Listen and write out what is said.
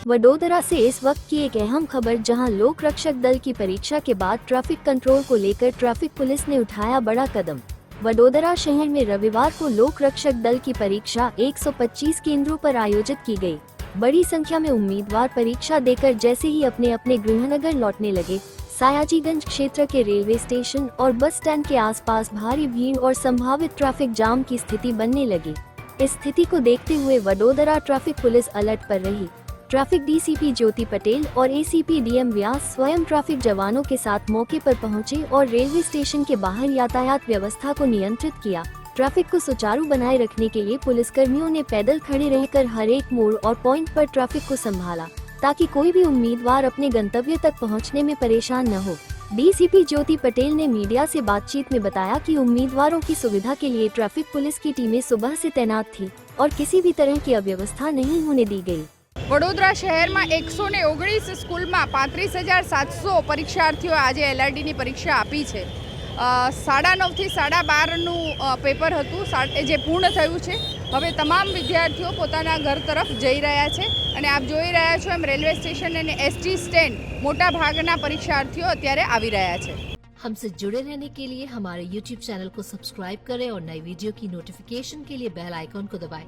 वडोदरा से इस वक्त की एक अहम खबर, जहां लोक रक्षक दल की परीक्षा के बाद ट्रैफिक कंट्रोल को लेकर ट्रैफिक पुलिस ने उठाया बड़ा कदम। वडोदरा शहर में रविवार को लोक रक्षक दल की परीक्षा 125 केंद्रों पर आयोजित की गई। बड़ी संख्या में उम्मीदवार परीक्षा देकर जैसे ही अपने अपने गृहनगर लौटने लगे, सयाजीगंज क्षेत्र के रेलवे स्टेशन और बस स्टैंड के आसपास भारी भीड़ और संभावित ट्रैफिक जाम की स्थिति बनने लगी। इस स्थिति को देखते हुए वडोदरा ट्रैफिक पुलिस अलर्ट पर रही। ट्रैफिक डीसीपी ज्योति पटेल और एसीपी डीएम व्यास स्वयं ट्रैफिक जवानों के साथ मौके पर पहुंचे और रेलवे स्टेशन के बाहर यातायात व्यवस्था को नियंत्रित किया। ट्रैफिक को सुचारू बनाए रखने के लिए पुलिसकर्मियों ने पैदल खड़े रहकर हर एक मोड़ और पॉइंट पर ट्रैफिक को संभाला, ताकि कोई भी उम्मीदवार अपने गंतव्य तक पहुंचने में परेशान न हो। डीसीपी ज्योति पटेल ने मीडिया से बातचीत में बताया कि उम्मीदवारों की सुविधा के लिए ट्रैफिक पुलिस की टीमें सुबह से तैनात थी और किसी भी तरह की अव्यवस्था नहीं होने दी गई। वडोदरा शहर में 119 स्कूल में 35,700 परीक्षार्थीओ आज एलआरडी परीक्षा आपी है। 9:30 થી 12:30 पेपर हतुं जे पूर्ण थयुं छे। हवे तमाम विद्यार्थीओ पोताना घर तरफ जई रह्या छे अने आप जोई रह्या छो एम रेलवे स्टेशन अने एसटी स्टेन्ड मोटा भागना परीक्षार्थीओ अत्यारे आवी रह्या छे। हमसे जुड़े रहने के लिए हमारे YouTube चैनल को सब्सक्राइब करें और नई वीडियो की नोटिफिकेशन के लिए बेल आइकॉन को दबाएं।